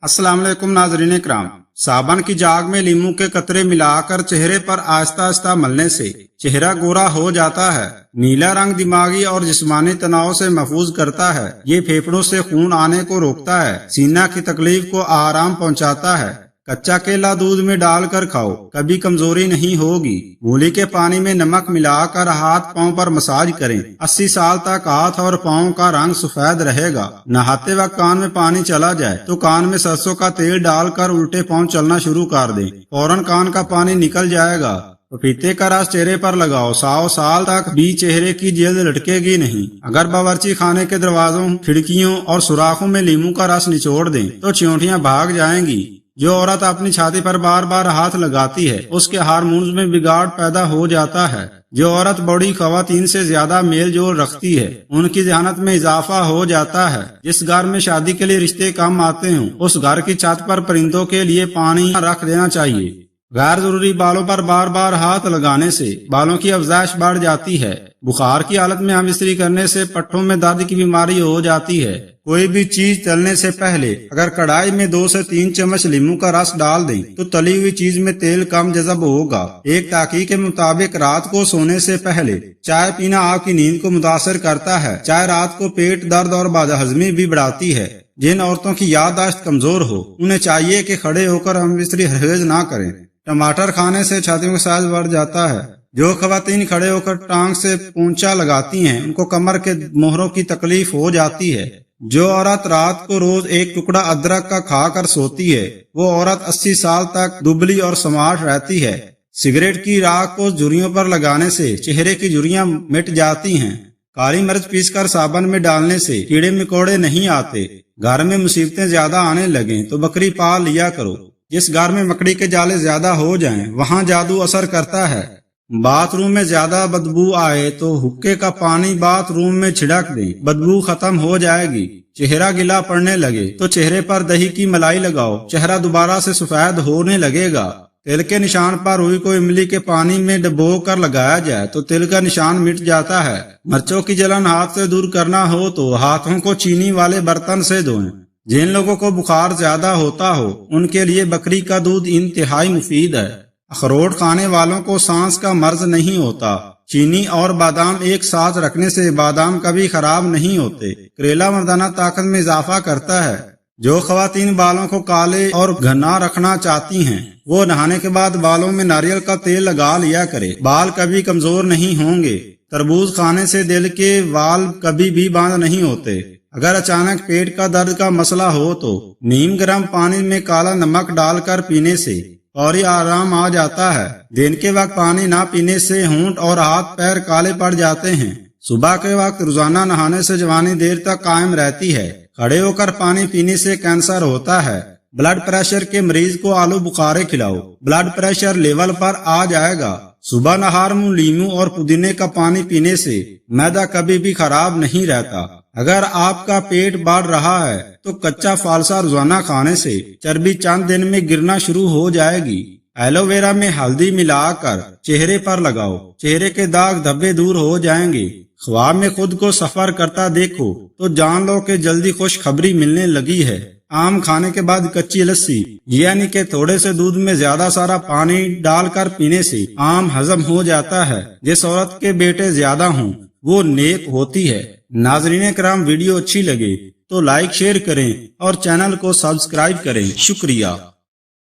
अस्सलाम वालेकुम नाजरीन इकराम। साबन की जाग में लीमू के कतरे मिलाकर चेहरे पर आहिस्ता आहिस्ता मलने से चेहरा गोरा हो जाता है। नीला रंग दिमागी और जिस्मानी तनाव से महफूज करता है। ये फेफड़ों से खून आने को रोकता है, सीना की तकलीफ को आराम पहुंचाता है। कच्चा केला दूध में डालकर खाओ, कभी कमजोरी नहीं होगी। मूली के पानी में नमक मिलाकर हाथ पांव पर मसाज करें। 80 साल तक हाथ और पांव का रंग सफेद रहेगा। नहाते वक्त कान में पानी चला जाए तो कान में सरसों का तेल डालकर उल्टे पांव चलना शुरू कर दें, फौरन कान का पानी निकल जाएगा। पपीते का रस चेहरे पर लगाओ, 100 साल तक भी चेहरे की जल्द लटकेगी नहीं। अगर बावर्ची खाने के दरवाजों, खिड़कियों और सुराखों में लीमू का रस निचोड़ दें तो चींटियां भाग जाएंगी। जो औरत अपनी छाती पर बार बार हाथ लगाती है उसके हार्मोन्स में बिगाड़ पैदा हो जाता है। जो औरत बड़ी खवातीन से ज्यादा मेल जोल रखती है उनकी जहानत में इजाफा हो जाता है। जिस घर में शादी के लिए रिश्ते कम आते हों उस घर की छत पर परिंदों के लिए पानी रख देना चाहिए। गैर जरूरी बालों पर बार बार हाथ लगाने से बालों की अफजाइश बढ़ जाती है। बुखार की हालत में हम इस्त्री करने से पट्टों में दर्द की बीमारी हो जाती है। कोई भी चीज तलने से पहले अगर कढ़ाई में 2 से 3 चम्मच लीमू का रस डाल दें तो तली हुई चीज में तेल कम जज़ब होगा। एक तहकीक के मुताबिक रात को सोने से पहले चाय पीना आपकी नींद को मुतासर करता है। चाय रात को पेट दर्द और बदहजमी भी बढ़ाती है। जिन औरतों की याददाश्त कमजोर हो उन्हें चाहिए कि खड़े होकर हम इस्त्री हरगिज ना करें। टमाटर खाने से छातियों का साइज बढ़ जाता है। जो खवातीन खड़े होकर टांग से पोंछा लगाती हैं उनको कमर के मोहरों की तकलीफ हो जाती है। जो औरत रात को रोज एक टुकड़ा अदरक का खाकर सोती है वो औरत 80 साल तक दुबली और स्मार्ट रहती है। सिगरेट की राख को झुर्रियों पर लगाने से चेहरे की झुर्रियां मिट जाती हैं। काली मिर्च पीसकर साबन में डालने से कीड़े मकोड़े नहीं आते। घर में मुसीबतें ज्यादा आने लगे तो बकरी पाल लिया करो। जिस घर में मकड़ी के जाले ज्यादा हो जाएं वहां जादू असर करता है। बाथरूम में ज्यादा बदबू आए तो हुक्के का पानी बाथरूम में छिड़क दें, बदबू खत्म हो जाएगी। चेहरा गिला पड़ने लगे तो चेहरे पर दही की मलाई लगाओ, चेहरा दोबारा से सफेद होने लगेगा। तिल के निशान पर रुई को इमली के पानी में डुबो कर लगाया जाए तो तिल का निशान मिट जाता है। मिर्चों की जलन हाथ से दूर करना हो तो हाथों को चीनी वाले बर्तन से धोएं। जिन लोगों को बुखार ज्यादा होता हो उनके लिए बकरी का दूध इंतहाई मुफीद है। अखरोट खाने वालों को सांस का मर्ज नहीं होता। चीनी और बादाम एक साथ रखने से बादाम कभी खराब नहीं होते। करेला मर्दाना ताकत में इजाफा करता है। जो खवातीन बालों को काले और घना रखना चाहती हैं वो नहाने के बाद बालों में नारियल का तेल लगा लिया करे, बाल कभी कमजोर नहीं होंगे। तरबूज खाने से दिल के वाल कभी भी बंद नहीं होते। अगर अचानक पेट का दर्द का मसला हो तो नीम गर्म पानी में काला नमक डालकर पीने से फौरी आराम आ जाता है। दिन के वक्त पानी ना पीने से होंठ और हाथ पैर काले पड़ जाते हैं। सुबह के वक्त रोजाना नहाने से जवानी देर तक कायम रहती है। खड़े होकर पानी पीने से कैंसर होता है। ब्लड प्रेशर के मरीज को आलू बुखारे खिलाओ, ब्लड प्रेशर लेवल पर आ जाएगा। सुबह नहार में लीमू और पुदीने का पानी पीने से मैदा कभी भी खराब नहीं रहता। अगर आपका पेट बढ़ रहा है तो कच्चा फालसा रोजाना खाने से चर्बी चंद दिन में गिरना शुरू हो जाएगी। एलोवेरा में हल्दी मिलाकर चेहरे पर लगाओ, चेहरे के दाग धब्बे दूर हो जाएंगे। ख्वाब में खुद को सफर करता देखो तो जान लो कि जल्दी खुशखबरी मिलने लगी है। आम खाने के बाद कच्ची लस्सी यानी कि थोड़े से दूध में ज्यादा सारा पानी डालकर पीने से आम हजम हो जाता है। जिस औरत के बेटे ज्यादा हों वो नेक होती है। नाज़रीन किराम, वीडियो अच्छी लगे तो लाइक शेयर करें और चैनल को सब्सक्राइब करें। शुक्रिया।